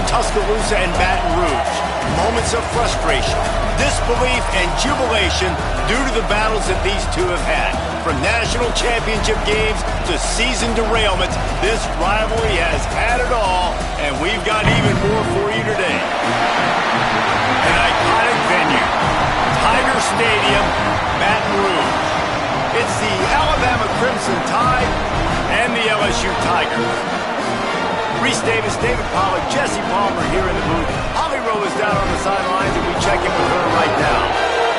Tuscaloosa and Baton Rouge. Moments of frustration, disbelief, and jubilation due to the battles that these two have had. From national championship games to season derailments, this rivalry has had it all, and we've got even more for you today. An iconic venue, Tiger Stadium, Baton Rouge. It's the Alabama Crimson Tide and the LSU Tigers. Reese Davis, David Pollack, Jesse Palmer here in the booth. Holly Rowe is down on the sidelines, and we check in with her right now.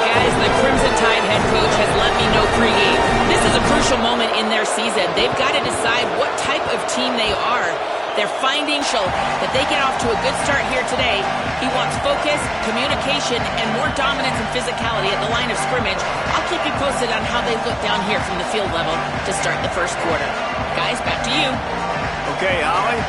Guys, the Crimson Tide head coach has let me know pregame. This is a crucial moment in their season. They've got to decide what type of team they are. They're finding that they get off to a good start here today. He wants focus, communication, and more dominance and physicality at the line of scrimmage. I'll keep you posted on how they look down here from the field level to start the first quarter. Guys, back to you. Okay, Holly.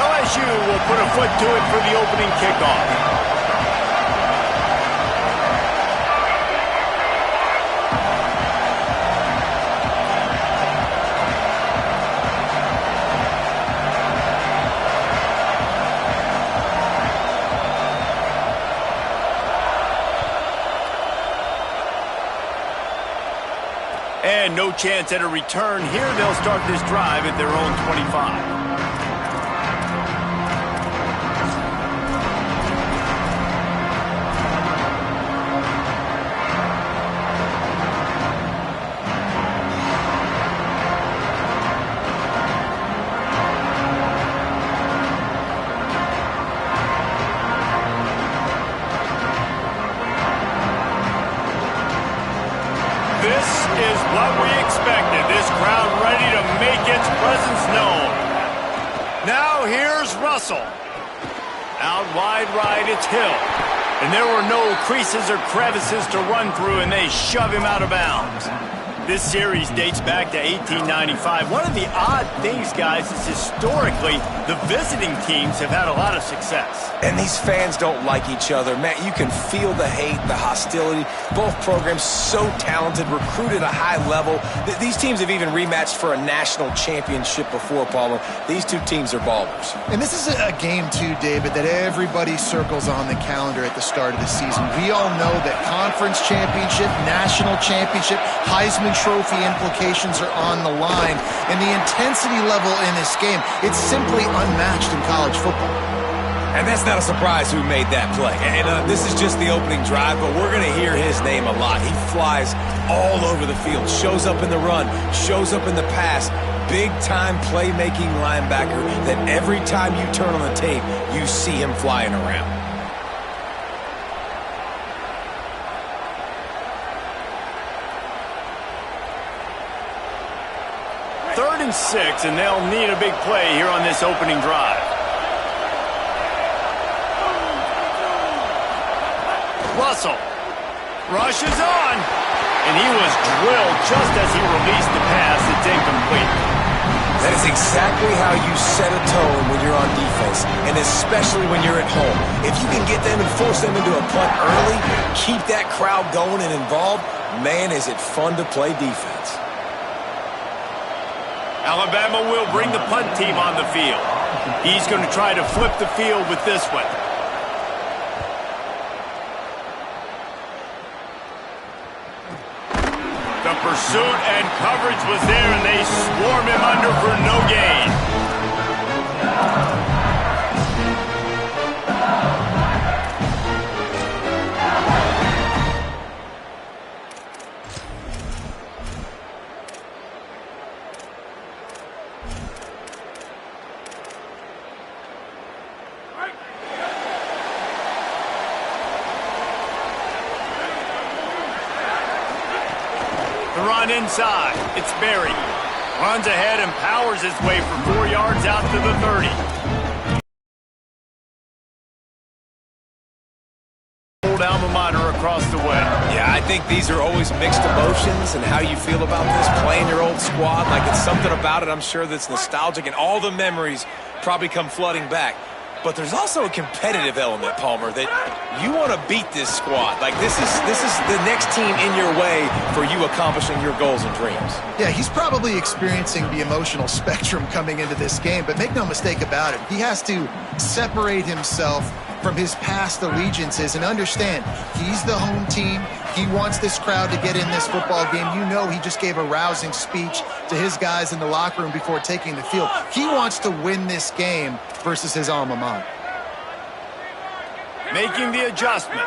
LSU will put a foot to it for the opening kickoff. And no chance at a return here. They'll start this drive at their own 25. This is what we expected. This crowd ready to make its presence known. Now here's Russell. Out wide right, it's Hill. And there were no creases or crevices to run through, and they shove him out of bounds. This series dates back to 1895. One of the odd things, guys, is historically the visiting teams have had a lot of success. And these fans don't like each other. Matt, you can feel the hate, the hostility. Both programs so talented, recruited at a high level. These teams have even rematched for a national championship before, Palmer. These two teams are ballers. And this is a game, too, David, that everybody circles on the calendar at the start of the season. We all know that conference championship, national championship, Heisman Trophy implications are on the line. And the intensity level in this game, it's simply unmatched in college football. And that's not a surprise who made that play. And this is just the opening drive, but we're going to hear his name a lot. He flies all over the field, shows up in the run, shows up in the pass. Big-time playmaking linebacker that every time you turn on the tape, you see him flying around. Third and 6, and they'll need a big play here on this opening drive. Russell rushes on, and he was drilled just as he released the pass. It's incomplete. That is exactly how you set a tone when you're on defense, and especially when you're at home. If you can get them and force them into a punt early, keep that crowd going and involved, man, is it fun to play defense. Alabama will bring the punt team on the field. He's going to try to flip the field with this one. The pursuit and coverage was there, and they swarm him under for no gain. The run inside. It's Berry. Runs ahead and powers his way for 4 yards out to the 30. Old alma mater across the way. Yeah, I think these are always mixed emotions, and how you feel about this, playing your old squad, like it's something about it, I'm sure, that's nostalgic, and all the memories probably come flooding back. but there's also a competitive element, Palmer, that you want to beat this squad. Like, this is the next team in your way for you accomplishing your goals and dreams. Yeah, he's probably experiencing the emotional spectrum coming into this game, but make no mistake about it. He has to separate himself from his past allegiances and understand he's the home team. He wants this crowd to get in this football game. You know, he just gave a rousing speech to his guys in the locker room before taking the field. He wants to win this game versus his alma mater. Making the adjustment.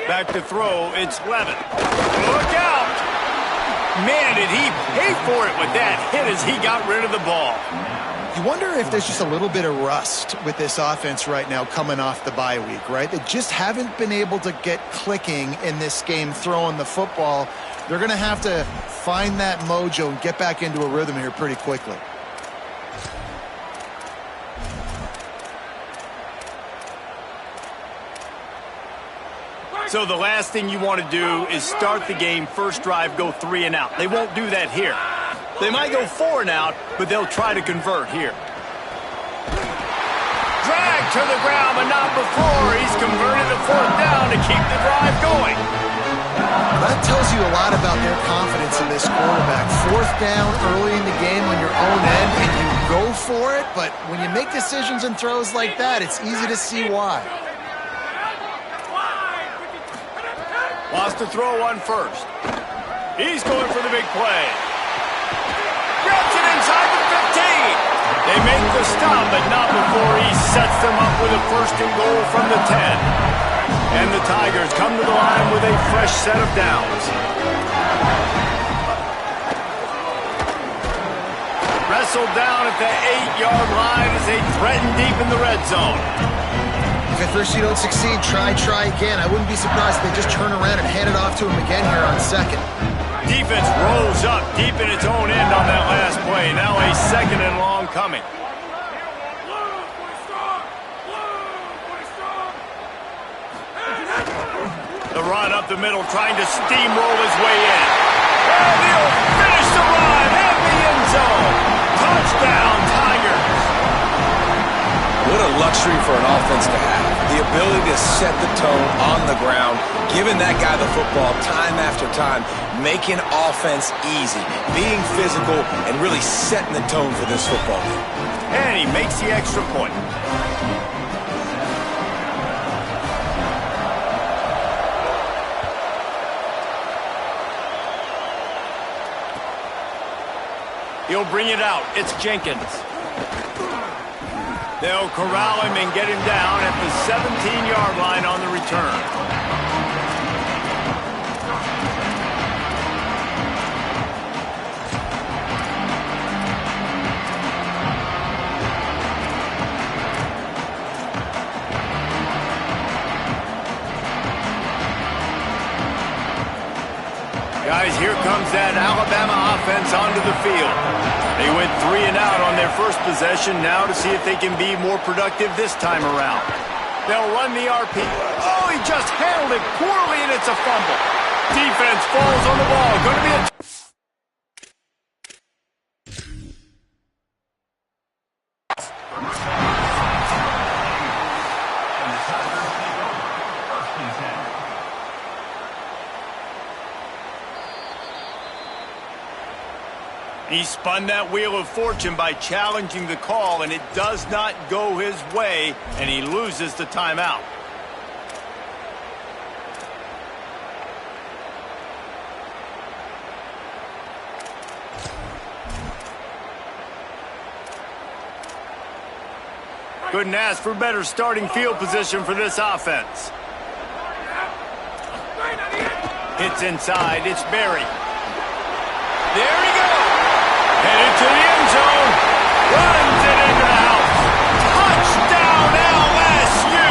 Back to throw, it's Levin. Look out! Man, did he pay for it with that hit as he got rid of the ball. You wonder if there's just a little bit of rust with this offense right now coming off the bye week, right? They just haven't been able to get clicking in this game throwing the football. They're going to have to find that mojo and get back into a rhythm here pretty quickly. So the last thing you want to do is start the game, first drive, go 3 and out. They won't do that here. They might go 4 and out, but they'll try to convert here. Drag to the ground, but not before. He's converted the 4th down to keep the drive going. That tells you a lot about their confidence in this quarterback. 4th down early in the game on your own end, and you go for it, but when you make decisions and throws like that, it's easy to see why. Wants to throw on first. He's going for the big play. Grabs it inside the 15. They make the stop, but not before he sets them up with a 1st and goal from the 10. And the Tigers come to the line with a fresh set of downs. Wrestled down at the 8-yard line as they threaten deep in the red zone. If at first you don't succeed, try again. I wouldn't be surprised if they just turn around and hand it off to him again here on 2nd. Defense rolls up deep in its own end on that last play. Now a 2nd and long coming. The run up the middle, trying to steamroll his way in. And he'll finish the run in the end zone. Touchdown, Tigers. What a luxury for an offense to have. The ability to set the tone on the ground, giving that guy the football time after time, making offense easy, being physical, and really setting the tone for this football game. And he makes the extra point. He'll bring it out. It's Jenkins. They'll corral him and get him down at the 17-yard line on the return. Guys, here comes that Alabama offense onto the field. They went 3 and out on their first possession, now to see if they can be more productive this time around. They'll run the RP. Oh, he just handled it poorly, and it's a fumble. Defense falls on the ball. Going to be a... He spun that wheel of fortune by challenging the call, and it does not go his way, and he loses the timeout. Couldn't ask for better starting field position for this offense. Hits inside, it's Berry. There he goes! Headed to the end zone. Runs it into the house. Touchdown, LSU.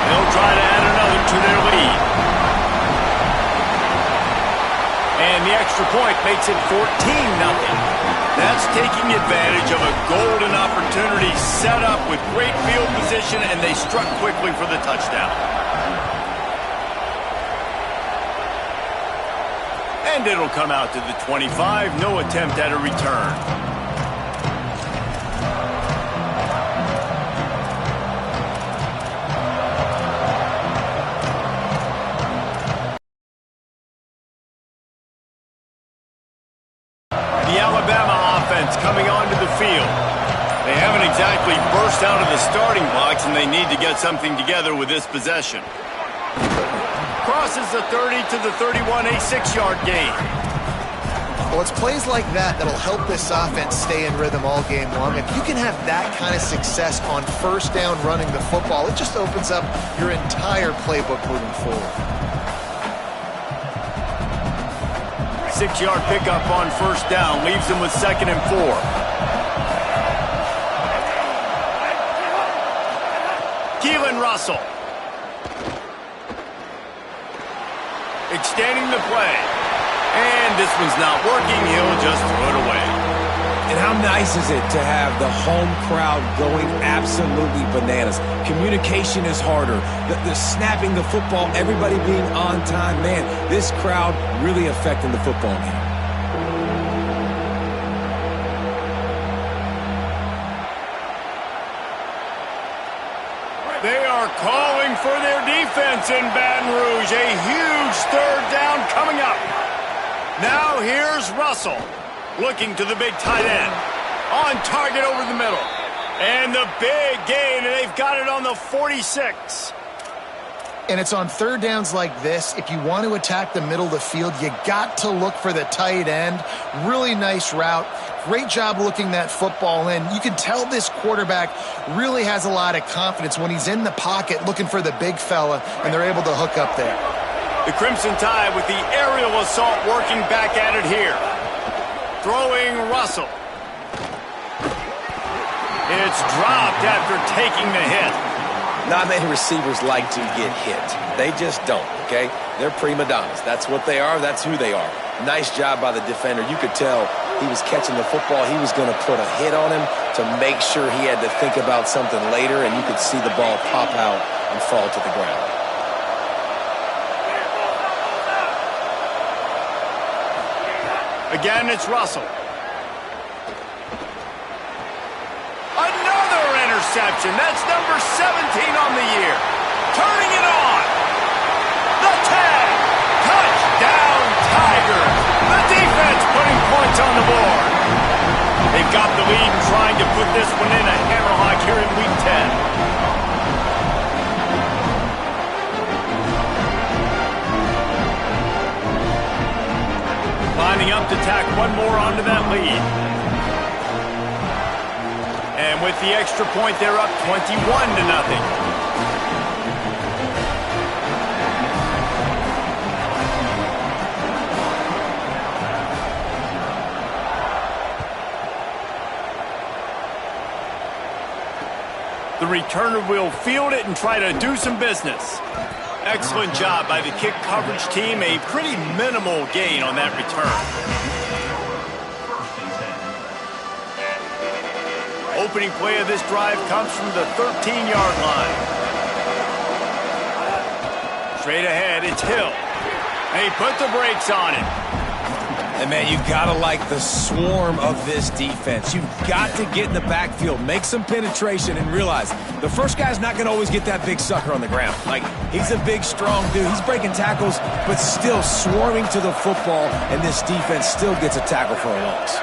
They'll try to add another to their lead. And the extra point makes it 14-0. That's taking advantage of a golden opportunity set up with great field position, and they struck quickly for the touchdown. And it'll come out to the 25. No attempt at a return. The Alabama offense coming onto the field. They haven't exactly burst out of the starting blocks, and they need to get something together with this possession. Crosses the 30 to the 31, a 6-yard gain. Well, it's plays like that that'll help this offense stay in rhythm all game long. If you can have that kind of success on first down running the football, it just opens up your entire playbook moving forward. 6-yard pickup on first down leaves them with 2nd and 4. Keelan Russell. Extending the play. And this one's not working. He'll just throw it away. And how nice is it to have the home crowd going absolutely bananas? Communication is harder. The snapping the football, everybody being on time. Man, this crowd really affecting the football game. They are calling for their defense in Baton Rouge. A huge 3rd down coming up. Now here's Russell, looking to the big tight end. On target over the middle. And the big gain, and they've got it on the 46. And it's on 3rd downs like this. If you want to attack the middle of the field, you got to look for the tight end. Really nice route. Great job looking that football in. You can tell this quarterback really has a lot of confidence when he's in the pocket looking for the big fella, and they're able to hook up there. The Crimson Tide with the aerial assault working back at it here. Throwing Russell. It's dropped after taking the hit. Not many receivers like to get hit. They just don't, okay? They're prima donnas. That's what they are. That's who they are. Nice job by the defender. You could tell he was catching the football. He was going to put a hit on him to make sure he had to think about something later, and you could see the ball pop out and fall to the ground. Again, it's Russell. Another interception. That's number 17 on the year. Turning it on. The tag. Touchdown, Tigers. The defense putting points on the board. They've got the lead and trying to put this one in a hammerlock here in Week 10. Lining up to tack one more onto that lead. And with the extra point, they're up 21-0. The returner will field it and try to do some business. Excellent job by the kick coverage team. A pretty minimal gain on that return. Opening play of this drive comes from the 13-yard line. Straight ahead, it's Hill. They put the brakes on it. And, man, you got to like the swarm of this defense. You've got to get in the backfield, make some penetration, and realize the first guy's not going to always get that big sucker on the ground. Like, he's a big, strong dude. He's breaking tackles, but still swarming to the football, and this defense still gets a tackle for a loss.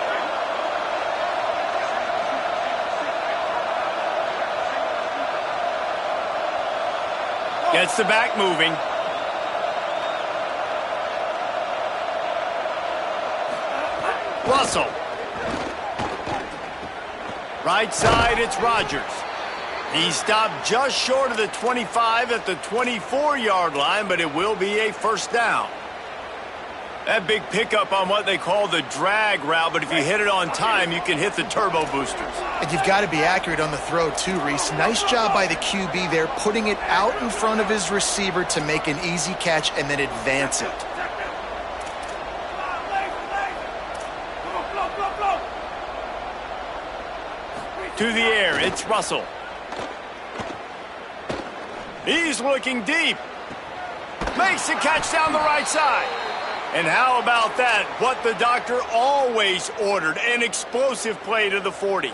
Gets the back moving. Russell. Right side, it's Rodgers. He stopped just short of the 25 at the 24-yard line, but it will be a first down. That big pickup on what they call the drag route, but if you hit it on time, you can hit the turbo boosters. And you've got to be accurate on the throw too, Reese. Nice job by the QB there, putting it out in front of his receiver to make an easy catch and then advance it. To the air, it's Russell. He's looking deep. Makes the catch down the right side. And how about that? What the doctor always ordered, an explosive play to the 40.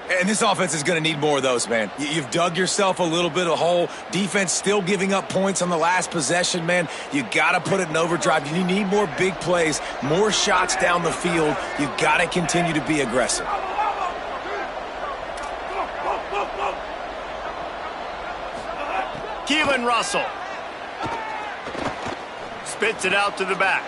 And this offense is going to need more of those, man. You've dug yourself a little bit of a hole. Defense still giving up points on the last possession, man. You got to put it in overdrive. You need more big plays, more shots down the field. You've got to continue to be aggressive. Keelan Russell. Spits it out to the back.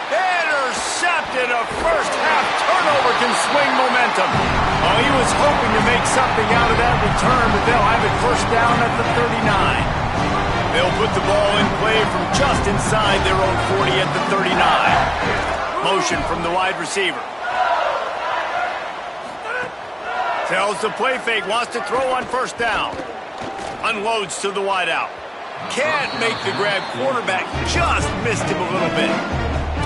Intercepted. A first-half turnover can swing momentum. Oh, he was hoping to make something out of that return, but they'll have it first down at the 39. They'll put the ball in play from just inside their own 40 at the 39. Motion from the wide receiver. Tells the play fake, wants to throw on first down. Unloads to the wideout. Can't make the grab. Quarterback just missed him a little bit.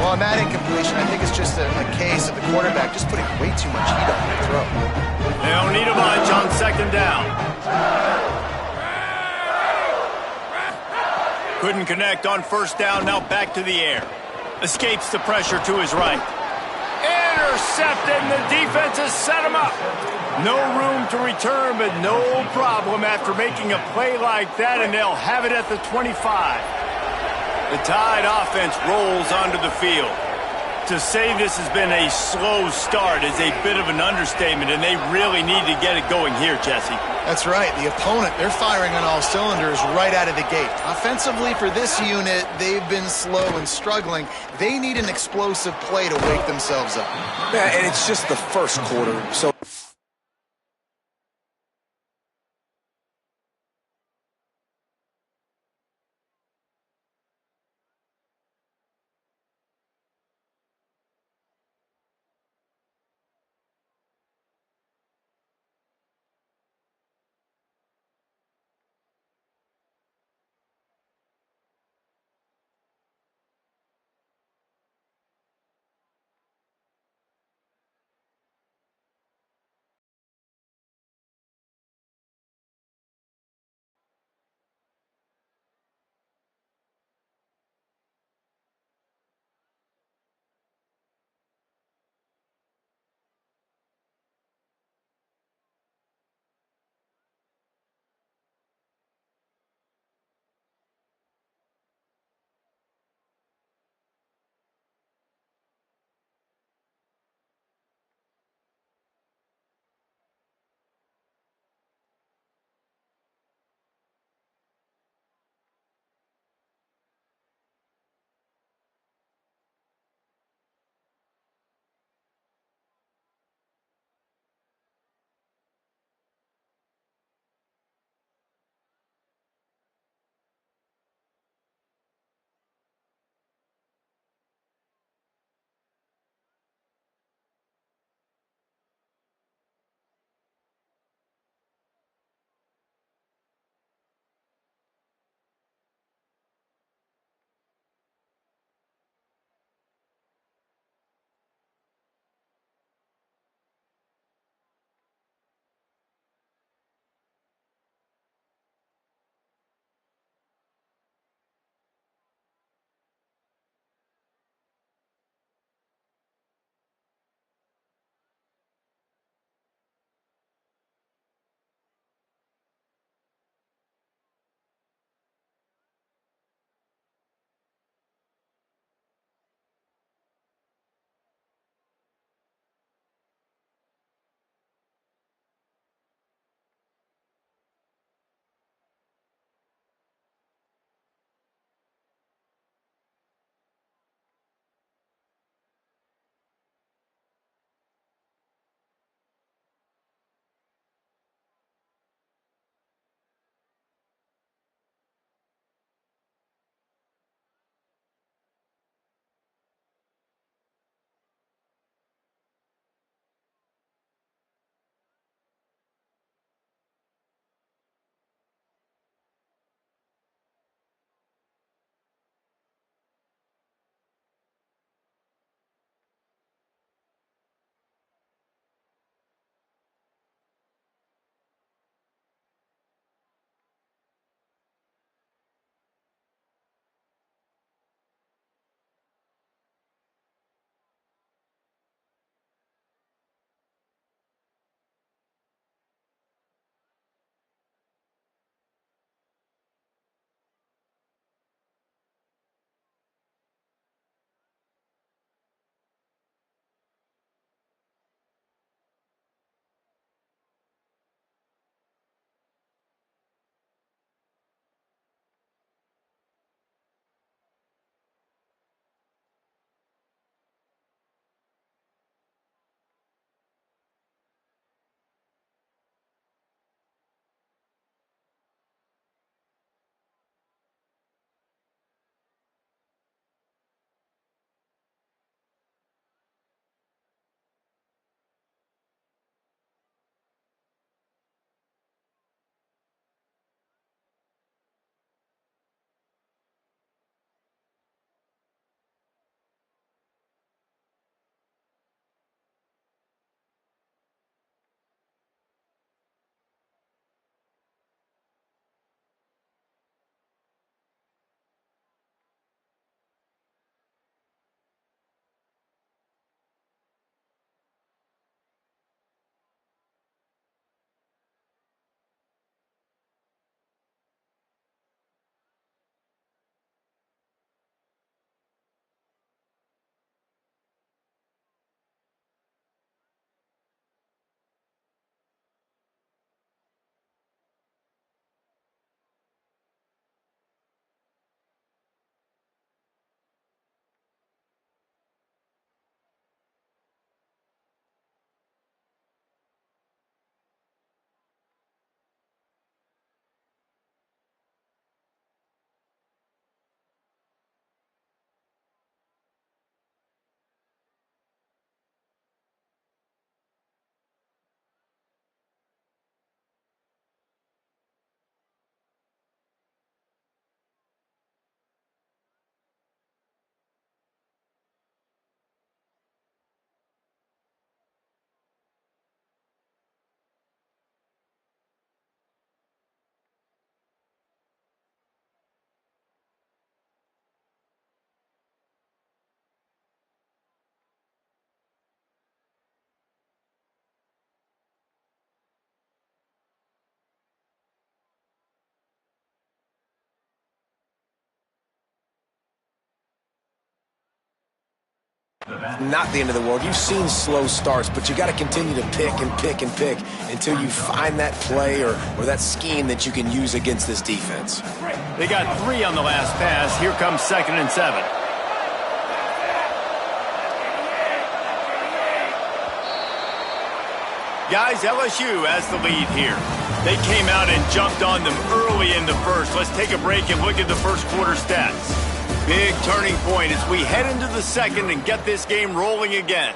Well, on that incompletion, I think it's just a case of the quarterback just putting way too much heat on that throw. They don't need a bunch on second down. Couldn't connect on first down, now back to the air. Escapes the pressure to his right. Intercepted, and the defense has set him up. No room to return, but no problem after making a play like that, and they'll have it at the 25. The Tide offense rolls onto the field. To say this has been a slow start is a bit of an understatement, and they really need to get it going here, Jesse. That's right. The opponent, they're firing on all cylinders right out of the gate. Offensively, for this unit, they've been slow and struggling. They need an explosive play to wake themselves up. Yeah, and it's just the first quarter, so Not the end of the world. You've seen slow starts, but you got to continue to pick and pick and pick until you find that play or that scheme that you can use against this defense. They got 3 on the last pass. Here comes 2nd and 7. Guys, LSU has the lead here. They came out and jumped on them early in the first. Let's take a break and look at the first quarter stats. Big turning point as we head into the second and get this game rolling again.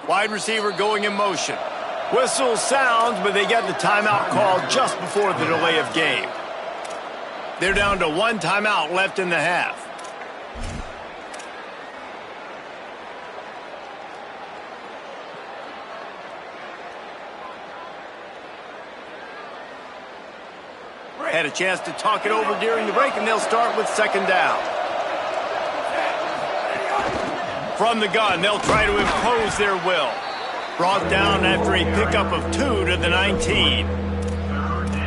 Wide receiver going in motion. Whistle sounds, but they get the timeout called just before the delay of game. They're down to 1 timeout left in the half. Had a chance to talk it over during the break, and they'll start with 2nd down. From the gun, they'll try to impose their will. Brought down after a pickup of 2 to the 19.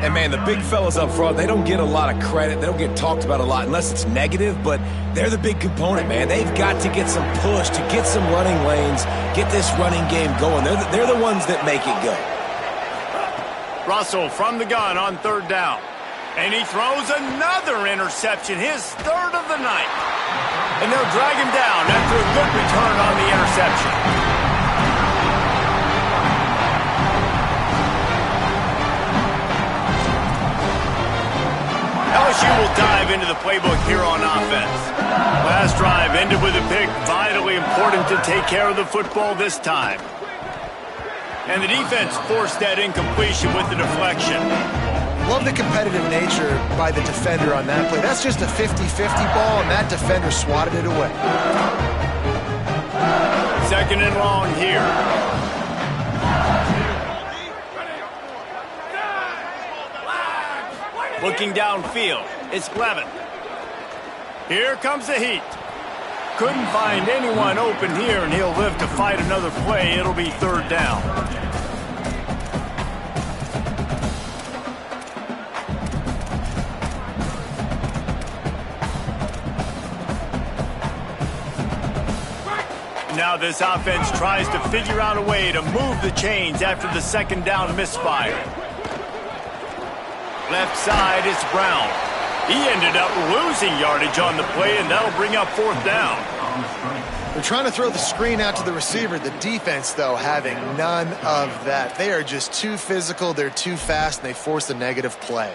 And, man, the big fellas up front, they don't get a lot of credit. They don't get talked about a lot unless it's negative, but they're the big component, man. They've got to get some push, to get some running lanes, get this running game going. They're the ones that make it go. Russell from the gun on 3rd down. And he throws another interception, his 3rd of the night. And they'll drag him down after a good return on the interception. LSU will dive into the playbook here on offense. Last drive ended with a pick. Vitally important to take care of the football this time. And the defense forced that incompletion with the deflection. Love the competitive nature by the defender on that play. That's just a 50-50 ball, and that defender swatted it away. 2nd and long here. Looking downfield, it's Levin. Here comes the heat. Couldn't find anyone open here, and he'll live to fight another play. It'll be 3rd down. Now this offense tries to figure out a way to move the chains after the 2nd down misfire. Left side, it's Brown. He ended up losing yardage on the play, and that'll bring up 4th down. They're trying to throw the screen out to the receiver. The defense, though, having none of that. They are just too physical, they're too fast, and they force a negative play.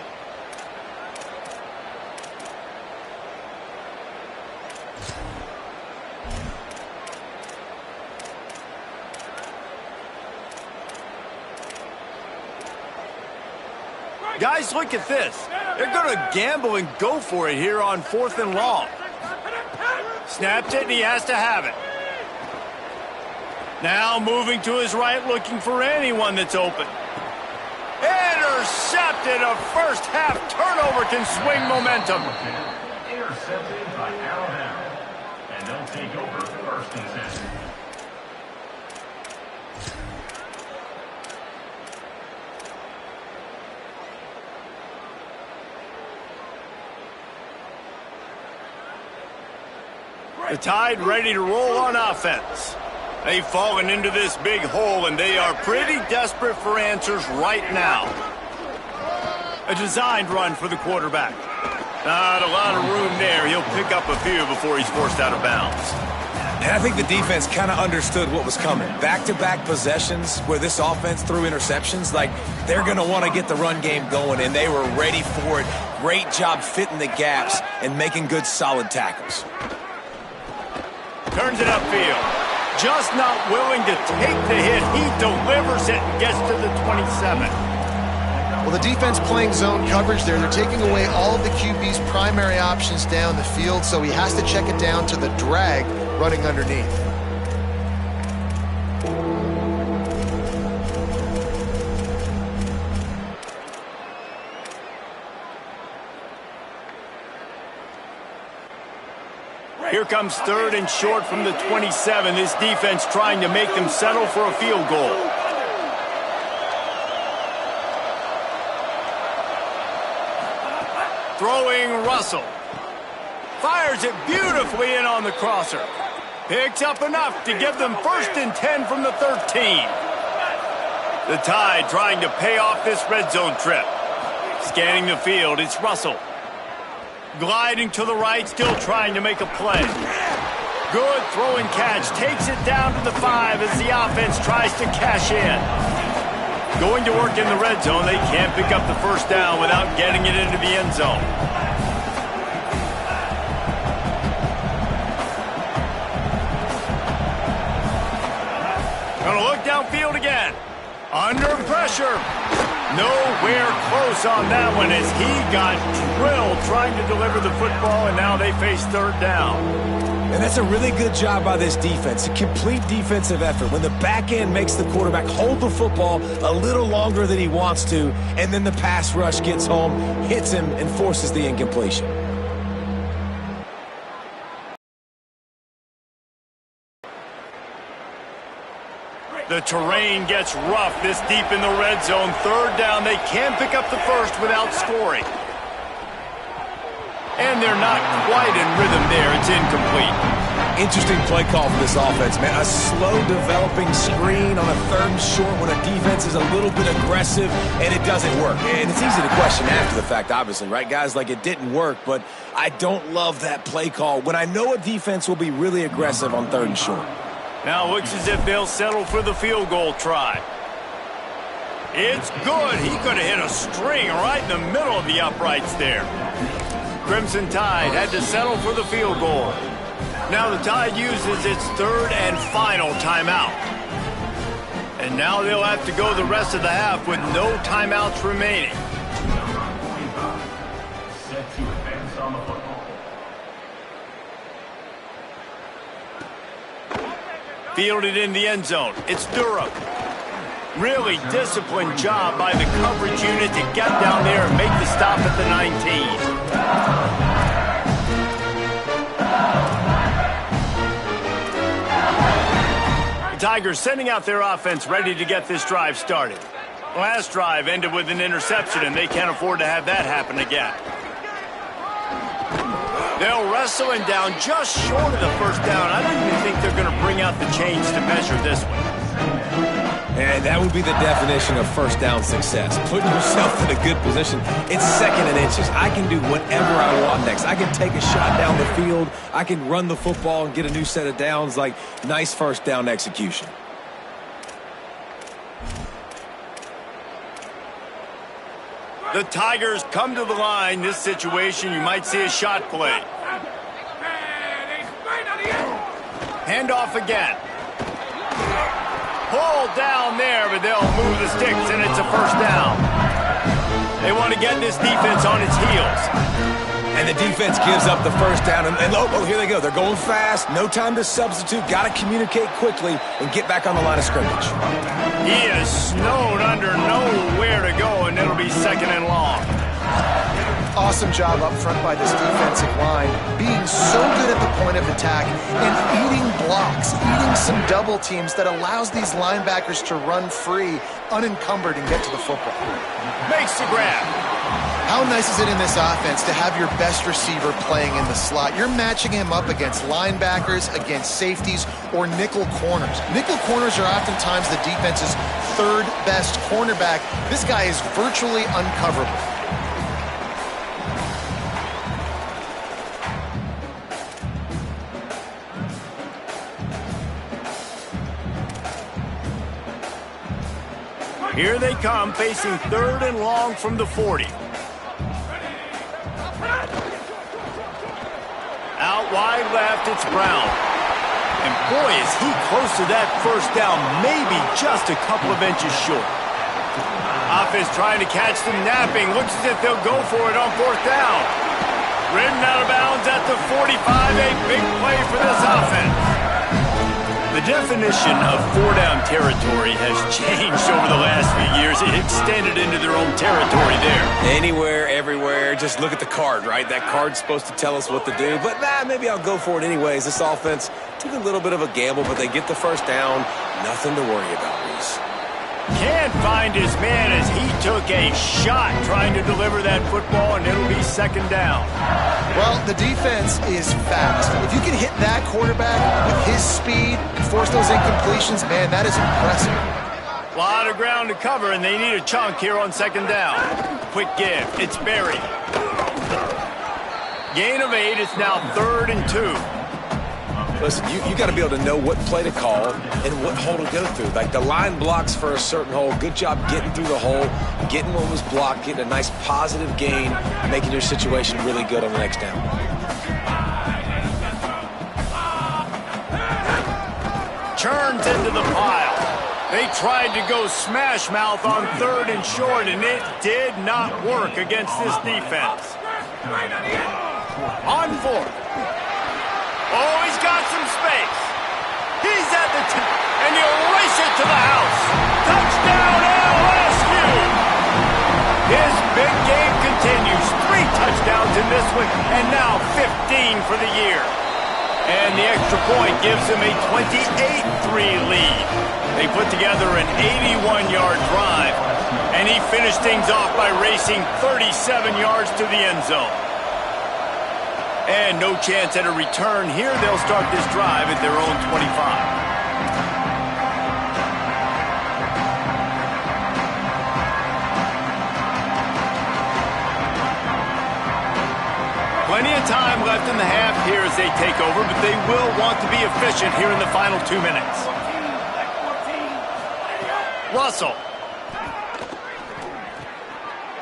Guys, look at this. They're going to gamble and go for it here on 4th and long. Snapped it, and he has to have it. Now moving to his right, looking for anyone that's open. Intercepted. A first half turnover can swing momentum. Intercepted by Alabama. And they'll take over 1st and 10. The Tide ready to roll on offense. They've fallen into this big hole, and they are pretty desperate for answers right now. A designed run for the quarterback. Not a lot of room there. He'll pick up a few before he's forced out of bounds. And I think the defense kind of understood what was coming. Back-to-back possessions where this offense threw interceptions, like they're going to want to get the run game going, and they were ready for it. Great job fitting the gaps and making good, solid tackles. Turns it upfield. Just not willing to take the hit. He delivers it and gets to the 27. Well, the defense playing zone coverage there. They're taking away all of the QB's primary options down the field, so he has to check it down to the drag running underneath. Here comes 3rd and short from the 27. This defense trying to make them settle for a field goal. Throwing Russell. Fires it beautifully in on the crosser. Picks up enough to give them 1st and 10 from the 13. The Tide trying to pay off this red zone trip. Scanning the field, it's Russell. Gliding to the right, still trying to make a play. Good throw and catch. Takes it down to the 5 as the offense tries to cash in. Going to work in the red zone. They can't pick up the 1st down without getting it into the end zone. Gonna look downfield again. Under pressure. Nowhere close on that one as he got drilled trying to deliver the football, and now they face 3rd down. And that's a really good job by this defense, a complete defensive effort. When the back end makes the quarterback hold the football a little longer than he wants to, and then the pass rush gets home, hits him, and forces the incompletion. The terrain gets rough this deep in the red zone. 3rd down. They can pick up the 1st without scoring. And they're not quite in rhythm there. It's incomplete. Interesting play call for this offense, man. A slow developing screen on a 3rd and short when a defense is a little bit aggressive and it doesn't work. And it's easy to question after the fact, obviously, right, guys? Like, it didn't work, but I don't love that play call when I know a defense will be really aggressive on 3rd and short. Now it looks as if they'll settle for the field goal try. It's good. He could have hit a string right in the middle of the uprights there. Crimson Tide had to settle for the field goal. Now the Tide uses its 3rd and final timeout. And now they'll have to go the rest of the half with no timeouts remaining. Set to advance on the football. Fielded in the end zone. It's Durham. Really disciplined job by the coverage unit to get down there and make the stop at the 19. The Tigers sending out their offense ready to get this drive started. Last drive ended with an interception, and they can't afford to have that happen again. They'll wrestle him down just short of the 1st down. I don't even think they're going to bring out the chains to measure this one. And that would be the definition of 1st down success. Putting yourself in a good position. It's 2nd and inches. I can do whatever I want next. I can take a shot down the field. I can run the football and get a new set of downs. Like, nice 1st down execution. The Tigers come to the line. This situation, you might see a shot play. Handoff again. Pulled down there, but they'll move the sticks, and it's a 1st down. They want to get this defense on its heels. And the defense gives up the 1st down. And oh, here they go. They're going fast. No time to substitute. Got to communicate quickly and get back on the line of scrimmage. He is snowed under, nowhere to go, and it'll be 2nd and long. Awesome job up front by this defensive line, being so good at the point of attack and eating blocks, eating some double teams that allows these linebackers to run free, unencumbered, and get to the football. Makes the grab. How nice is it in this offense to have your best receiver playing in the slot? You're matching him up against linebackers, against safeties, or nickel corners. Nickel corners are oftentimes the defense's 3rd best cornerback. This guy is virtually uncoverable. Here they come, facing 3rd and long from the 40. Out wide left, it's Brown. And boy, is he close to that 1st down, maybe just a couple of inches short. Offense trying to catch them napping. Looks as if they'll go for it on 4th down. Ridden out of bounds at the 45, a big play for this offense. The definition of four-down territory has changed over the last few years. It extended into their own territory there. Anywhere, everywhere, just look at the card, right? That card's supposed to tell us what to do, but maybe I'll go for it anyways. This offense took a little bit of a gamble, but they get the first down. Nothing to worry about, Reese. Can't find his man as he took a shot trying to deliver that football, and it'll be second down. Well, the defense is fast. If you can hit that quarterback with his speed and force those incompletions, man, that is impressive. A lot of ground to cover, and they need a chunk here on second down. Quick give. It's Berry. Gain of 8. It's now 3rd and 2. Listen, you got to be able to know what play to call and what hole to go through. Like the line blocks for a certain hole. Good job getting through the hole, getting what was blocked, getting a nice positive gain, making your situation really good on the next down. Turns into the pile. They tried to go smash mouth on 3rd and short, and it did not work against this defense. On 4th. Oh, he's got some space. He's at the and he'll race it to the house. Touchdown, LSU! His big game continues. 3 touchdowns in this one, and now 15 for the year. And the extra point gives him a 28-3 lead. They put together an 81-yard drive, and he finished things off by racing 37 yards to the end zone. And no chance at a return here. They'll start this drive at their own 25. Plenty of time left in the half here as they take over, but they will want to be efficient here in the final 2 minutes. Russell.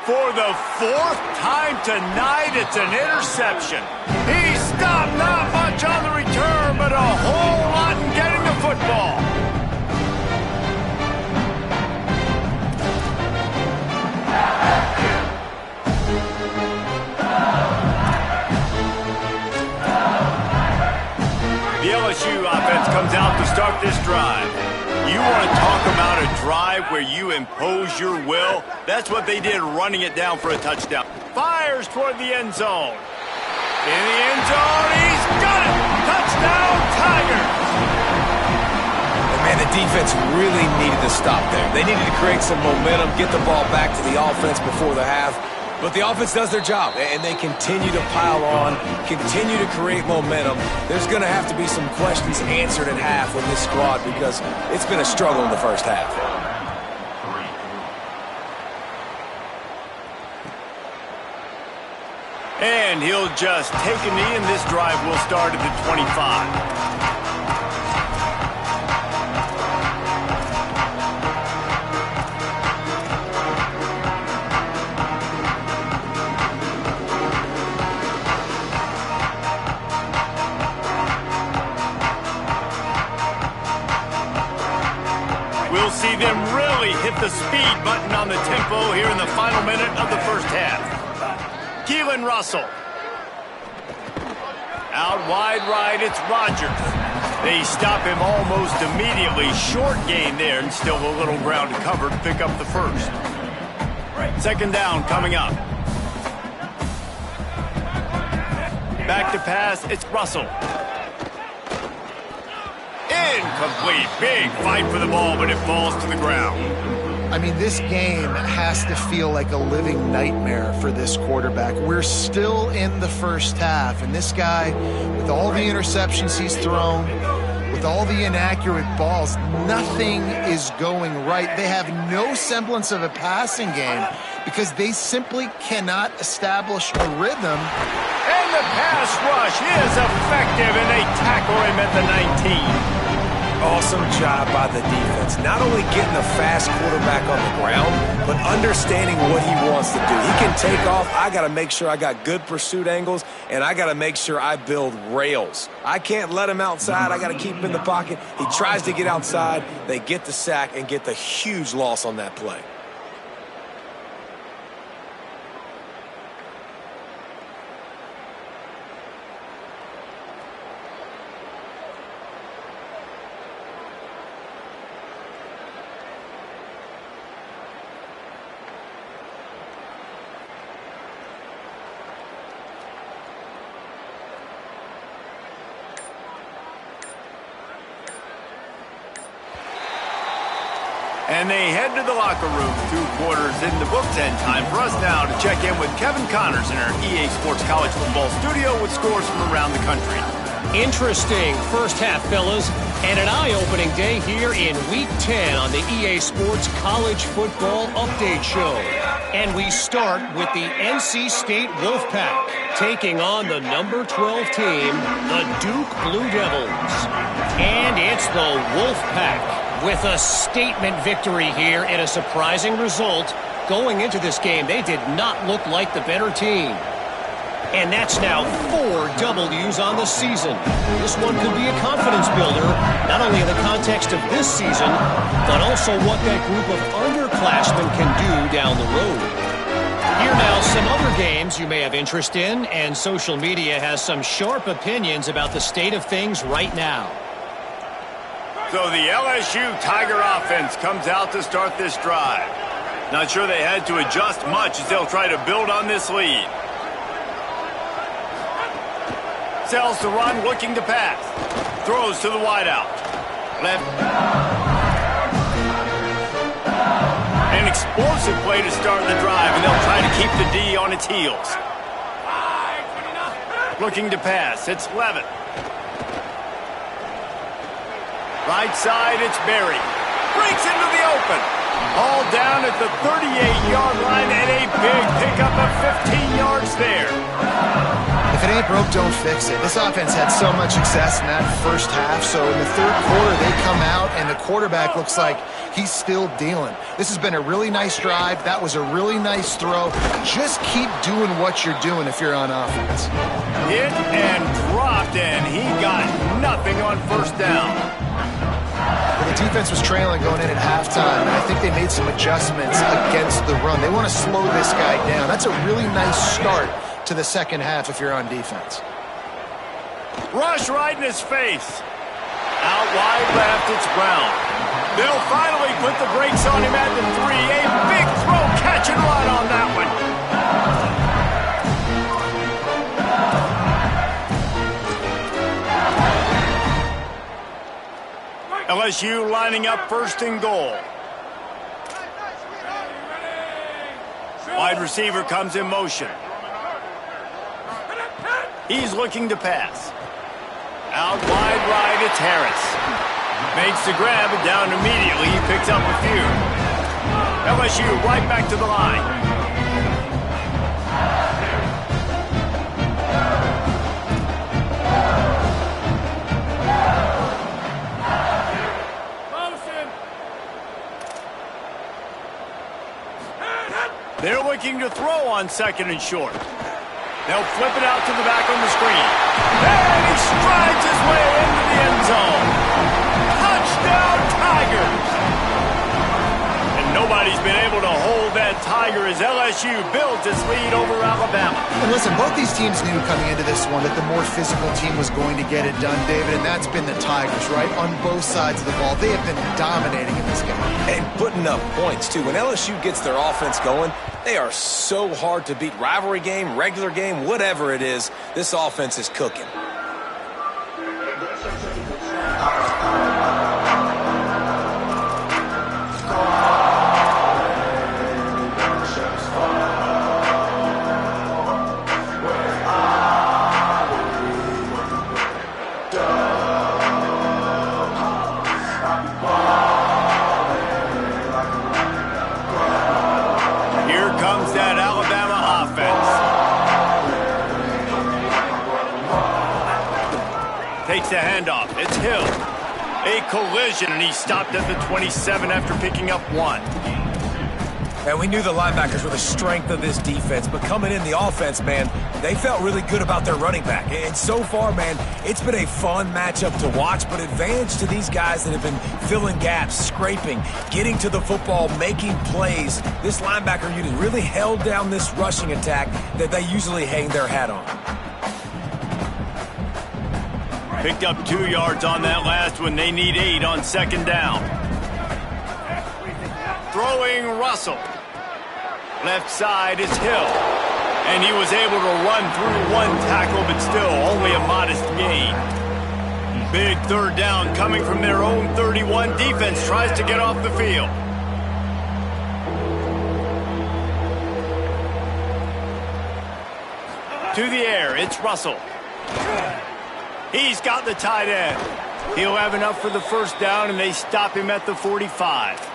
For the 4th time tonight, it's an interception. He stopped not much on the return, but a whole lot in getting the football. The LSU offense comes out to start this drive. You want to talk about a drive where you impose your will? That's what they did, running it down for a touchdown. Fires toward the end zone. In the end zone, he's got it! Touchdown, Tigers! Man, the defense really needed to stop there. They needed to create some momentum, get the ball back to the offense before the half. But the offense does their job, and they continue to pile on, continue to create momentum. There's going to have to be some questions answered at half with this squad because it's been a struggle in the first half. And he'll just take a knee, and this drive will start at the 25. We'll see them really hit the speed button on the tempo here in the final minute of the first half. Keelan Russell. Out wide right, it's Rodgers. They stop him almost immediately. Short gain there, and still a little ground to cover to pick up the first. Second down coming up. Back to pass, it's Russell. Incomplete. Big fight for the ball, but it falls to the ground. I mean, this game has to feel like a living nightmare for this quarterback. We're still in the first half, and this guy, with all the interceptions he's thrown, with all the inaccurate balls, nothing is going right. They have no semblance of a passing game because they simply cannot establish a rhythm. And the pass rush is effective, and they tackle him at the 19. Awesome job by the defense. Not only getting the fast quarterback on the ground, but understanding what he wants to do. He can take off. I got to make sure I got good pursuit angles, and I got to make sure I build rails. I can't let him outside. I got to keep him in the pocket. He tries to get outside. They get the sack and get the huge loss on that play. And they head to the locker room. 2 quarters in the books, and time for us now to check in with Kevin Connors in our EA Sports College Football studio with scores from around the country. Interesting first half, fellas, and an eye-opening day here in Week 10 on the EA Sports College Football Update Show. And we start with the NC State Wolfpack taking on the number 12 team, the Duke Blue Devils. And it's the Wolfpack with a statement victory here and a surprising result. Going into this game, they did not look like the better team. And that's now 4 W's on the season. This one could be a confidence builder, not only in the context of this season, but also what that group of underclassmen can do down the road. Here now, some other games you may have interest in, and social media has some sharp opinions about the state of things right now. So the LSU Tiger offense comes out to start this drive. Not sure they had to adjust much as they'll try to build on this lead. Sells to run, looking to pass. Throws to the wideout. Left. An explosive play to start the drive, and they'll try to keep the D on its heels. Looking to pass. It's Levitt. Right side, it's Berry. Breaks into the open. All down at the 38-yard line, and a big pickup of 15 yards there. If it ain't broke, don't fix it. This offense had so much success in that first half, so in the third quarter, they come out, and the quarterback looks like he's still dealing. This has been a really nice drive. That was a really nice throw. Just keep doing what you're doing if you're on offense. Hit and dropped, and he got nothing on first down. Well, the defense was trailing going in at halftime, and I think they made some adjustments against the run. They want to slow this guy down. That's a really nice start to the second half if you're on defense. Rush right in his face. Out wide left, it's Brown. They'll finally put the brakes on him at the 3. A big throw, catch and run on that one. LSU lining up first and goal. Wide receiver comes in motion. He's looking to pass. Out wide right, it's Harris. Makes the grab and down immediately. He picks up a few. LSU right back to the line. They're looking to throw on second and short. They'll flip it out to the back on the screen. And he strides his way into the end zone. Touchdown, Tigers! And nobody's been able to hold that Tiger as LSU builds its lead over Alabama. And listen, both these teams knew coming into this one that the more physical team was going to get it done, David, and that's been the Tigers, right? On both sides of the ball. They have been dominating in this game. And putting up points, too. When LSU gets their offense going, they are so hard to beat. Rivalry game, regular game, whatever it is, this offense is cooking. Takes the handoff. It's Hill. A collision, and he stopped at the 27 after picking up 1. And we knew the linebackers were the strength of this defense, but coming in the offense, man, they felt really good about their running back. And so far, man, it's been a fun matchup to watch, but advantage to these guys that have been filling gaps, scraping, getting to the football, making plays. This linebacker unit really held down this rushing attack that they usually hang their hat on. Picked up 2 yards on that last one. They need 8 on second down. Throwing Russell. Left side is Hill. And he was able to run through 1 tackle, but still only a modest gain. Big third down coming from their own 31. Defense tries to get off the field. To the air, it's Russell. He's got the tight end. He'll have enough for the first down, and they stop him at the 45.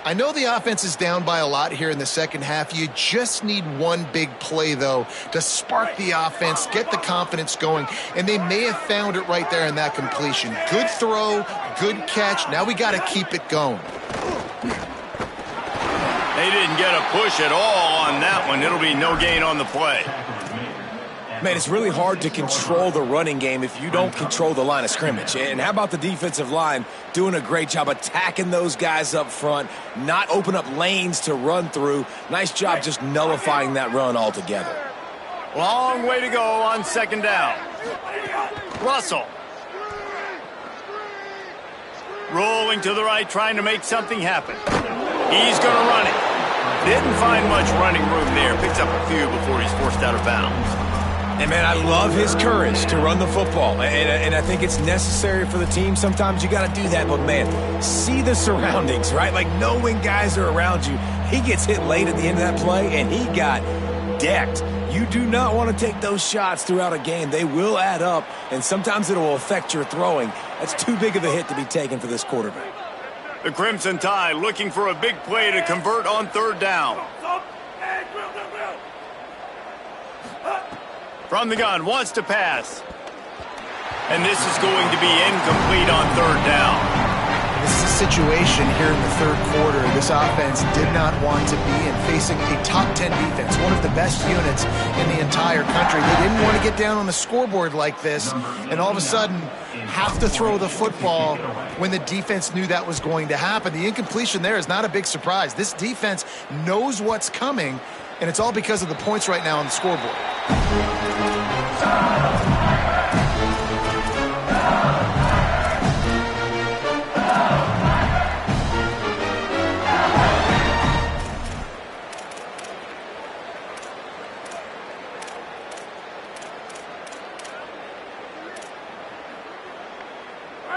I know the offense is down by a lot here in the second half. You just need one big play, though, to spark the offense, get the confidence going, and they may have found it right there in that completion. Good throw, good catch. Now we got to keep it going. They didn't get a push at all on that one. It'll be no gain on the play. Man, it's really hard to control the running game if you don't control the line of scrimmage. And how about the defensive line doing a great job attacking those guys up front, not open up lanes to run through. Nice job just nullifying that run altogether. Long way to go on second down. Russell. Rolling to the right, trying to make something happen. He's going to run it. Didn't find much running room there. Picks up a few before he's forced out of bounds. And, man, I love his courage to run the football. And I think it's necessary for the team. Sometimes you got to do that. But, man, see the surroundings, right? Like, know when guys are around you. He gets hit late at the end of that play, and he got decked. You do not want to take those shots throughout a game. They will add up, and sometimes it will affect your throwing. That's too big of a hit to be taken for this quarterback. The Crimson Tide looking for a big play to convert on third down. From the gun, wants to pass. And this is going to be incomplete on third down. This is a situation here in the third quarter this offense did not want to be in, facing a top 10 defense, one of the best units in the entire country. They didn't want to get down on the scoreboard like this, and all of a sudden have to throw the football when the defense knew that was going to happen. The incompletion there is not a big surprise. This defense knows what's coming, and it's all because of the points right now on the scoreboard.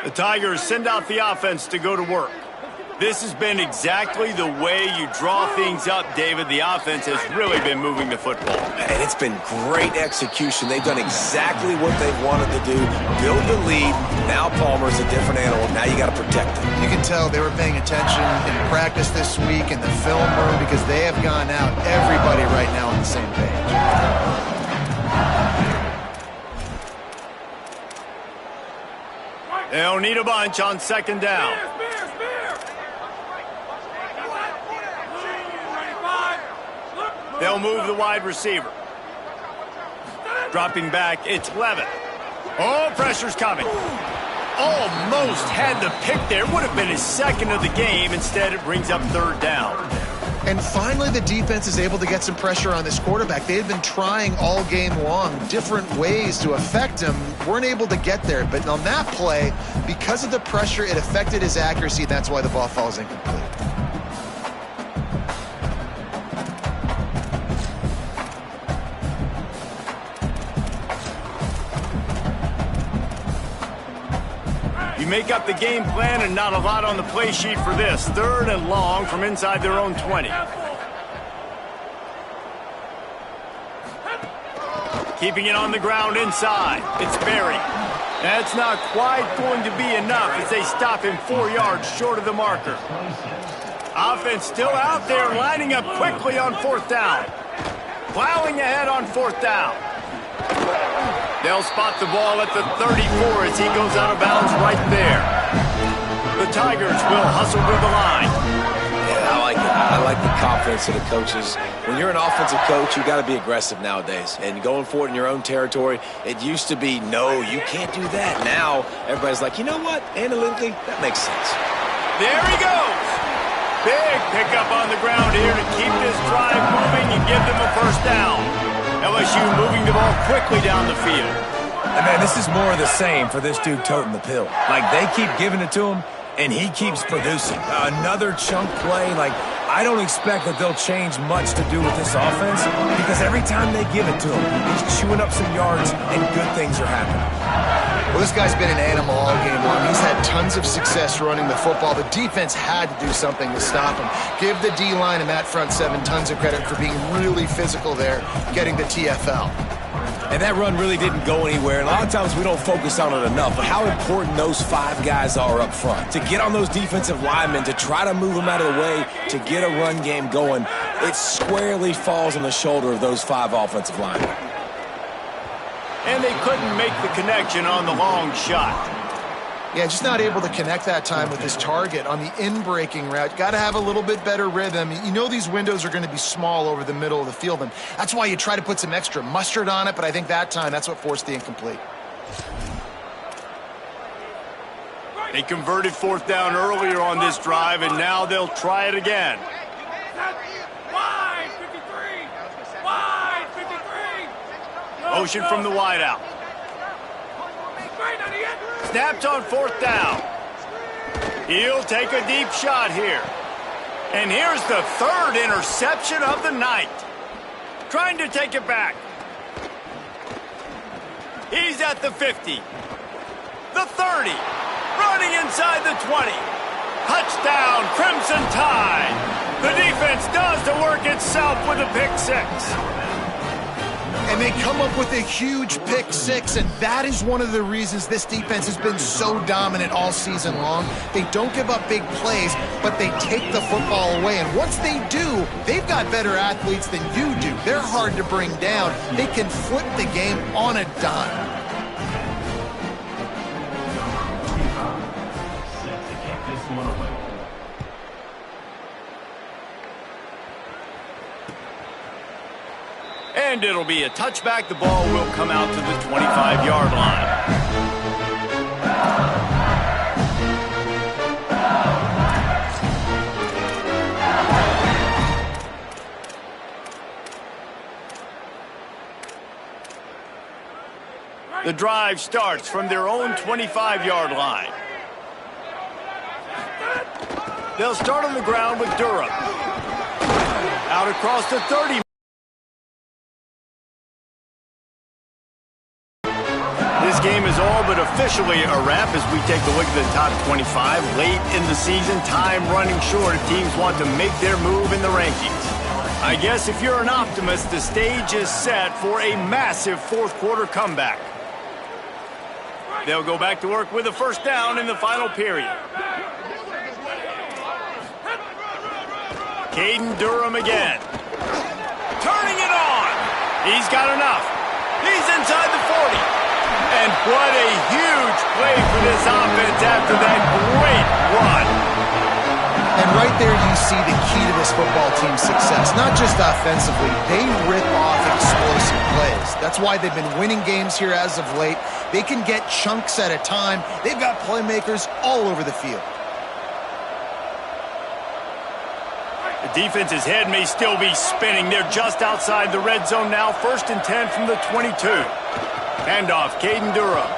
The Tigers send out the offense to go to work. This has been exactly the way you draw things up, David. The offense has really been moving the football. And it's been great execution. They've done exactly what they've wanted to do. Build the lead. Now Palmer's a different animal. Now you got to protect him. You can tell they were paying attention in practice this week in the film room because they have gone out, everybody right now on the same page. They'll need a bunch on second down. They'll move the wide receiver. Dropping back, it's Levitt. Oh, pressure's coming. Almost had the pick there. Would have been his second of the game. Instead, it brings up third down. And finally, the defense is able to get some pressure on this quarterback. They had been trying all game long different ways to affect him. Weren't able to get there. But on that play, because of the pressure, it affected his accuracy. That's why the ball falls incomplete. Make up the game plan and not a lot on the play sheet for this. Third and long from inside their own 20. Keeping it on the ground inside. It's Berry. That's not quite going to be enough as they stop him 4 yards short of the marker. Offense still out there lining up quickly on fourth down. Plowing ahead on fourth down. They'll spot the ball at the 34 as he goes out of bounds right there. The Tigers will hustle to the line. Yeah, I like it. I like the confidence of the coaches. When you're an offensive coach, you got to be aggressive nowadays. And going forward in your own territory, it used to be, no, you can't do that. Now, everybody's like, you know what? Analytically, that makes sense. There he goes. Big pickup on the ground here to keep this drive moving and give them a first down. LSU moving the ball quickly down the field. And, man, this is more of the same for this dude toting the pill. Like, they keep giving it to him, and he keeps producing. Another chunk play. Like, I don't expect that they'll change much to do with this offense because every time they give it to him, he's chewing up some yards, and good things are happening. Well, this guy's been an animal all game long. He's had tons of success running the football. The defense had to do something to stop him. Give the D-line and that front seven tons of credit for being really physical there, getting the TFL. And that run really didn't go anywhere. And a lot of times we don't focus on it enough, but how important those 5 guys are up front. To get on those defensive linemen, to try to move them out of the way, to get a run game going, it squarely falls on the shoulder of those 5 offensive linemen. And they couldn't make the connection on the long shot. Yeah, just not able to connect that time with his target on the in-breaking route. Got to have a little bit better rhythm. You know these windows are going to be small over the middle of the field, and that's why you try to put some extra mustard on it, but I think that time, that's what forced the incomplete. They converted 4th down earlier on this drive, and now they'll try it again. Motion from the wideout. Snapped on 4th down. He'll take a deep shot here. And here's the 3rd interception of the night. Trying to take it back. He's at the 50. The 30. Running inside the 20. Touchdown, Crimson Tide. The defense does the work itself with a pick 6. And they come up with a huge pick 6, and that is one of the reasons this defense has been so dominant all season long. They don't give up big plays, but they take the football away. And once they do, they've got better athletes than you do. They're hard to bring down. They can flip the game on a dime. And it'll be a touchback. The ball will come out to the 25-yard line. The drive starts from their own 25-yard line. They'll start on the ground with Durham. Out across the 30. This game is all but officially a wrap as we take a look at the top 25. Late in the season, time running short if teams want to make their move in the rankings. I guess if you're an optimist, the stage is set for a massive 4th quarter comeback. They'll go back to work with a 1st down in the final period. Caden Durham again. Turning it on. He's got enough. He's inside the 40. And what a huge play for this offense after that great run. And right there you see the key to this football team's success. Not just offensively, they rip off explosive plays. That's why they've been winning games here as of late. They can get chunks at a time. They've got playmakers all over the field. The defense's head may still be spinning. They're just outside the red zone now. 1st and 10 from the 22. Handoff, Caden Durham.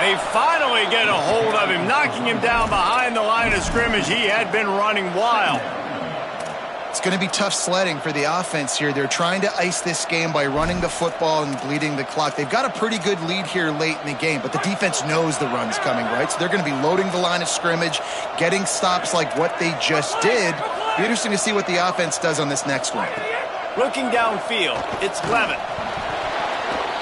They finally get a hold of him, knocking him down behind the line of scrimmage. He had been running wild. It's going to be tough sledding for the offense here. They're trying to ice this game by running the football and bleeding the clock. They've got a pretty good lead here late in the game, but the defense knows the run's coming, right? So they're going to be loading the line of scrimmage, getting stops like what they just did. Be interesting to see what the offense does on this next one. Looking downfield, it's Levin.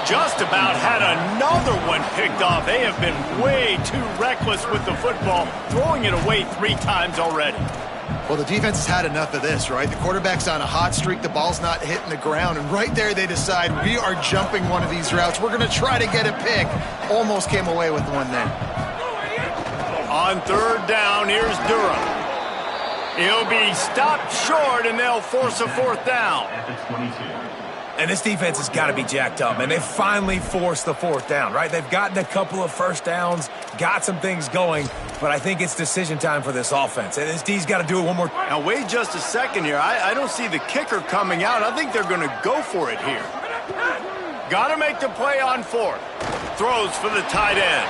Just about had another one picked off. They have been way too reckless with the football, throwing it away 3 times already. Well, the defense has had enough of this, right? The quarterback's on a hot streak. The ball's not hitting the ground. And right there they decide, we are jumping one of these routes. We're going to try to get a pick. Almost came away with one there. On 3rd down, here's Durham. He'll be stopped short, and they'll force a 4th down. At the 22. And this defense has got to be jacked up, and they finally forced the 4th down, right? They've gotten a couple of 1st downs, got some things going, but I think it's decision time for this offense. And this D's got to do it one more time. Now, wait just a second here. I don't see the kicker coming out. I think they're going to go for it here. Got to make the play on 4th. Throws for the tight end.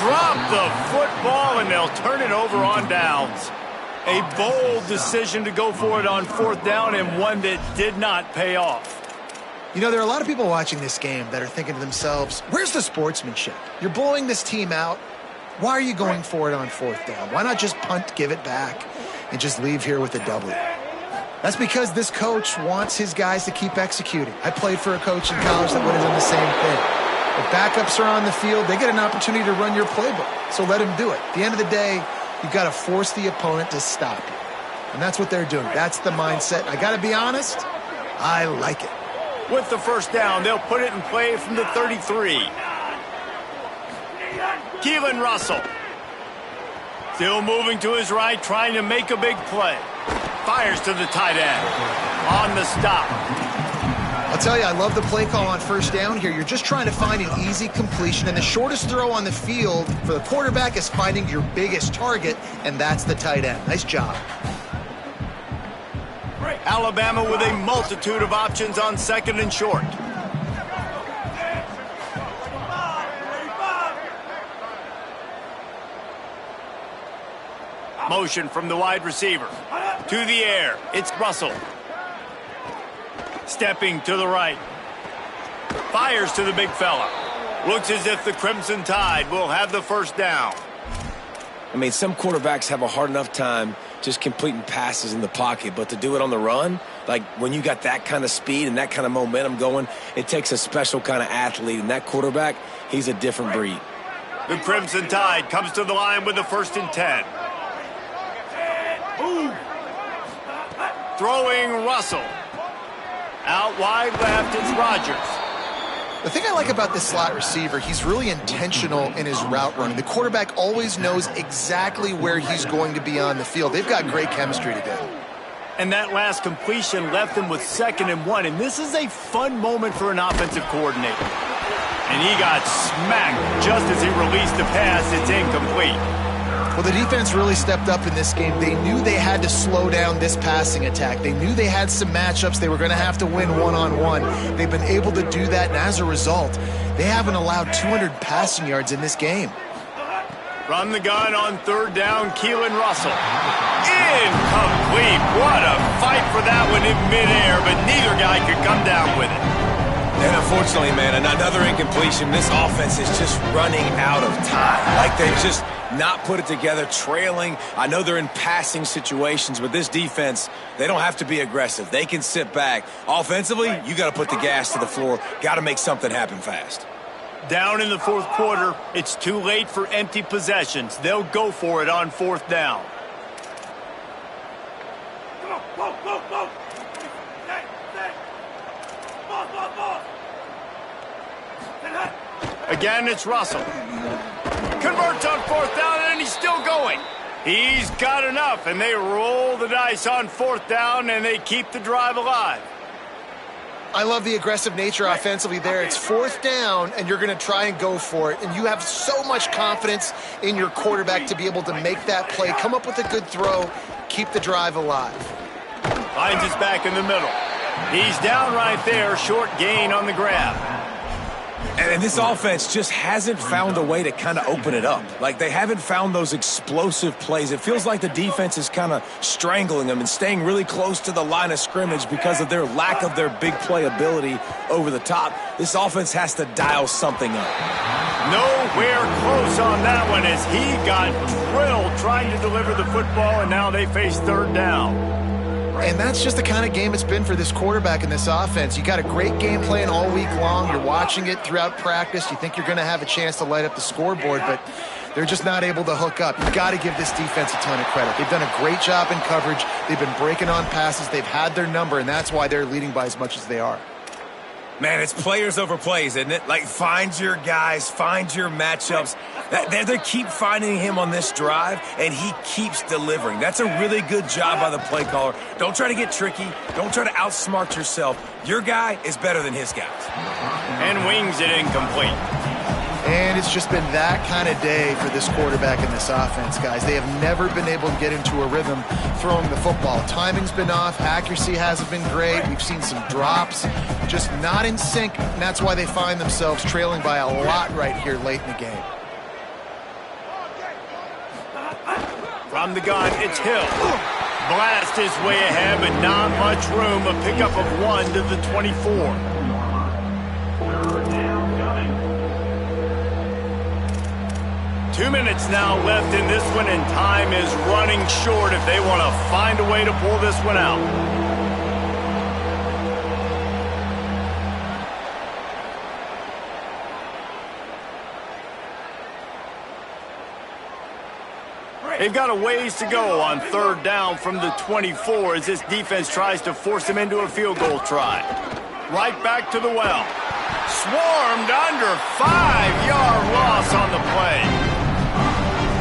Drop the football, and they'll turn it over on downs. A bold decision to go for it on 4th down, and one that did not pay off. You know, there are a lot of people watching this game that are thinking to themselves, where's the sportsmanship? You're blowing this team out. Why are you going for it on 4th down? Why not just punt, give it back, and just leave here with a W? That's because this coach wants his guys to keep executing. I played for a coach in college that would have done the same thing. If backups are on the field, they get an opportunity to run your playbook, so let him do it. At the end of the day, you've got to force the opponent to stop you. And that's what they're doing. That's the mindset. I got to be honest, I like it. With the 1st down, they'll put it in play from the 33. Keelan Russell. Still moving to his right, trying to make a big play. Fires to the tight end. On the stop. I'll tell you, I love the play call on 1st down here. You're just trying to find an easy completion, and the shortest throw on the field for the quarterback is finding your biggest target, and that's the tight end. Nice job. Alabama with a multitude of options on 2nd and short. Motion from the wide receiver. To the air. It's Russell. Stepping to the right. Fires to the big fella. Looks as if the Crimson Tide will have the 1st down. I mean, some quarterbacks have a hard enough time just completing passes in the pocket, but to do it on the run, like when you got that kind of speed and that kind of momentum going, it takes a special kind of athlete, and that quarterback, he's a different breed. The Crimson Tide comes to the line with the 1st and 10. Throwing Russell. Out wide left, it's Rodgers. The thing I like about this slot receiver, he's really intentional in his route running. The quarterback always knows exactly where he's going to be on the field. They've got great chemistry together. And that last completion left him with 2nd and 1. And this is a fun moment for an offensive coordinator. And he got smacked just as he released the pass. It's incomplete. Well, the defense really stepped up in this game. They knew they had to slow down this passing attack. They knew they had some matchups they were going to have to win one-on-one. They've been able to do that, and as a result, they haven't allowed 200 passing yards in this game. From the gun on 3rd down, Keelan Russell. Incomplete. What a fight for that one in midair, but neither guy could come down with it. And unfortunately, man, another incompletion. This offense is just running out of time. Like they've just not put it together, trailing. I know they're in passing situations, but this defense, they don't have to be aggressive. They can sit back. Offensively, you got to put the gas to the floor. Got to make something happen fast. Down in the 4th quarter, it's too late for empty possessions. They'll go for it on 4th down. Again, it's Russell. Converts on 4th down, and he's still going. He's got enough, and they roll the dice on 4th down, and they keep the drive alive. I love the aggressive nature offensively there. It's 4th down, and you're going to try and go for it. And you have so much confidence in your quarterback to be able to make that play, come up with a good throw, keep the drive alive. Finds his back in the middle. He's down right there, short gain on the grab. And this offense just hasn't found a way to kind of open it up. Like, they haven't found those explosive plays. It feels like the defense is kind of strangling them and staying really close to the line of scrimmage because of their lack of their big play ability over the top. This offense has to dial something up. Nowhere close on that one as he got drilled trying to deliver the football, and now they face 3rd down. And that's just the kind of game it's been for this quarterback in this offense. You got a great game plan all week long. You're watching it throughout practice. You think you're going to have a chance to light up the scoreboard, but they're just not able to hook up. You've got to give this defense a ton of credit. They've done a great job in coverage. They've been breaking on passes. They've had their number, and that's why they're leading by as much as they are. Man, it's players over plays, isn't it? Like, find your guys, find your matchups. They keep finding him on this drive, and he keeps delivering. That's a really good job by the play caller. Don't try to get tricky. Don't try to outsmart yourself. Your guy is better than his guys. And wings it incomplete. And it's just been that kind of day for this quarterback in this offense, guys. They have never been able to get into a rhythm throwing the football. Timing's been off. Accuracy hasn't been great. We've seen some drops, just not in sync, and that's why they find themselves trailing by a lot right here late in the game. From the gun, it's Hill. Blast his way ahead, but not much room. A pickup of 1 to the 24. 2 minutes now left in this one, and time is running short if they want to find a way to pull this one out. They've got a ways to go on third down from the 24 as this defense tries to force them into a field goal try. Right back to the well. Swarmed under 5-yard loss on the play.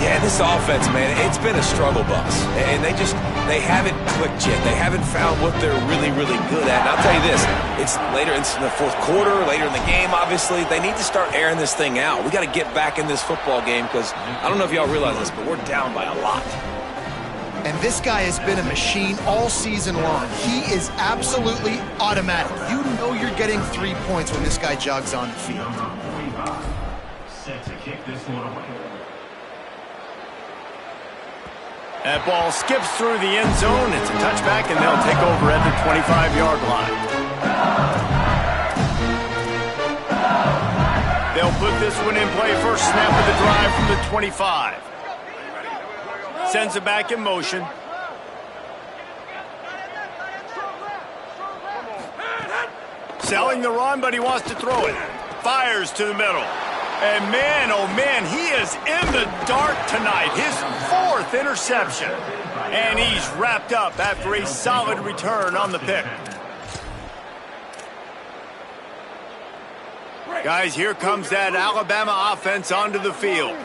Yeah, this offense, man, it's been a struggle bus. And they haven't clicked yet. They haven't found what they're really, really good at. And I'll tell you this, it's later in the fourth quarter, later in the game, obviously. They need to start airing this thing out. We got to get back in this football game because I don't know if y'all realize this, but we're down by a lot. And this guy has been a machine all season long. He is absolutely automatic. You know you're getting 3 points when this guy jogs on the field. Set to kick this one away. That ball skips through the end zone. It's a touchback, and they'll take over at the 25-yard line. They'll put this one in play. First snap of the drive from the 25. Sends it back in motion. Selling the run, but he wants to throw it. Fires to the middle. And man, oh man, he is in the dark tonight. His 4th interception. And he's wrapped up after a solid return on the pick. Guys, here comes that Alabama offense onto the field.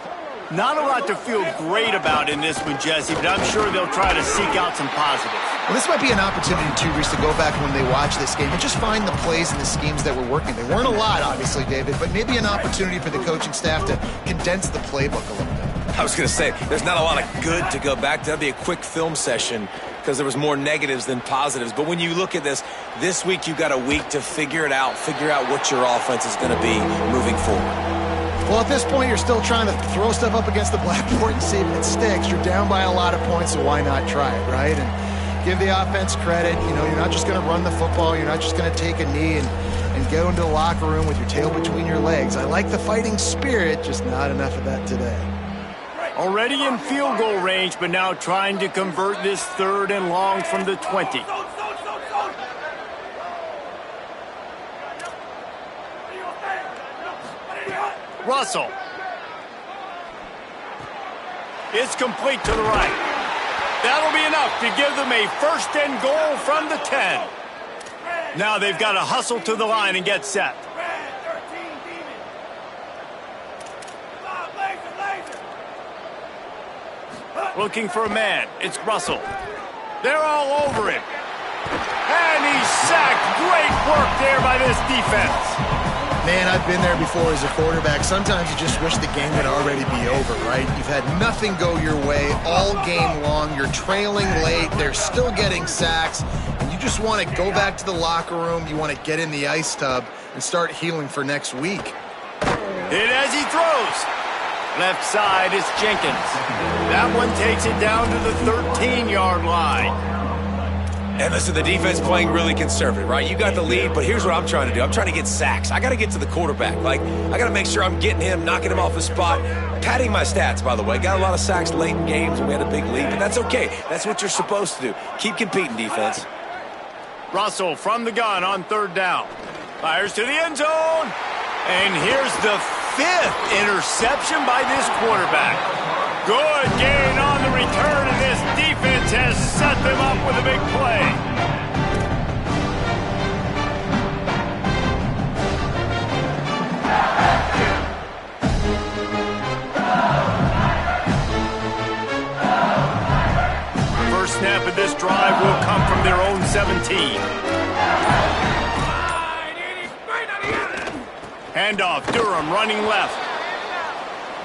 Not a lot to feel great about in this one, Jesse, but I'm sure they'll try to seek out some positives. Well, this might be an opportunity, too, Reese, to go back when they watch this game and just find the plays and the schemes that were working. They weren't a lot, obviously, David, but maybe an opportunity for the coaching staff to condense the playbook a little bit. I was going to say, there's not a lot of good to go back to. That'd be a quick film session because there was more negatives than positives. But when you look at this week you got a week to figure it out, figure out what your offense is going to be moving forward. Well, at this point, you're still trying to throw stuff up against the blackboard and see if it sticks. You're down by a lot of points, so why not try it, right? And give the offense credit. You know, you're not just going to run the football. You're not just going to take a knee and go into the locker room with your tail between your legs. I like the fighting spirit, just not enough of that today. Already in field goal range, but now trying to convert this 3rd and long from the 20. Russell. It's complete to the right. That'll be enough to give them a 1st and goal from the 10. Now they've got to hustle to the line and get set. Looking for a man. It's Russell. They're all over him. And he's sacked. Great work there by this defense. Man, I've been there before as a quarterback. Sometimes you just wish the game would already be over, right? You've had nothing go your way all game long. You're trailing late. They're still getting sacks. And you just want to go back to the locker room. You want to get in the ice tub and start healing for next week. Hit as he throws. Left side is Jenkins. That one takes it down to the 13-yard line. And listen, the defense playing really conservative, right? You got the lead, but here's what I'm trying to do. I'm trying to get sacks. I got to get to the quarterback. Like, I got to make sure I'm getting him, knocking him off his spot. Padding my stats, by the way. Got a lot of sacks late in games when we had a big lead, but that's okay. That's what you're supposed to do. Keep competing, defense. Russell from the gun on 3rd down. Fires to the end zone. And here's the 5th interception by this quarterback. Good gain on the return, and this defense has set them up with a big play. First snap of this drive will come from their own 17. Handoff, Durham running left.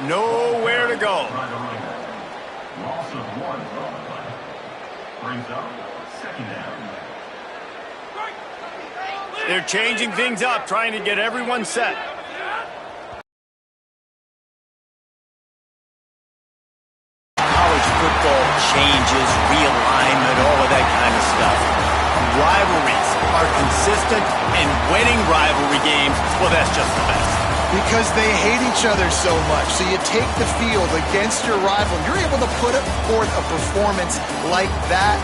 Nowhere to go. Loss of 1 brings up 2nd down. They're changing things up, trying to get everyone set. College football changes, realignment, all of that kind of stuff. Rivalries are consistent, and winning rivalry games, well, that's just the best. Because they hate each other so much. So you take the field against your rival. You're able to put forth a performance like that.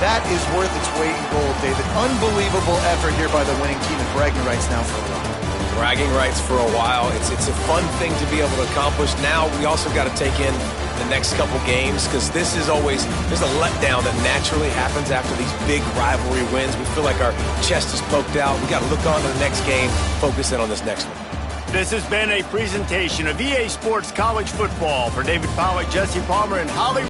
That is worth its weight in gold, David. Unbelievable effort here by the winning team, and bragging rights now for a while. Bragging rights for a while. It's a fun thing to be able to accomplish. Now we also got to take in the next couple games, because this is always, there's a letdown that naturally happens after these big rivalry wins. We feel like our chest is poked out. We got to look on to the next game, focus in on this next one. This has been a presentation of EA Sports College Football. For David Pollack, Jesse Palmer, and Holly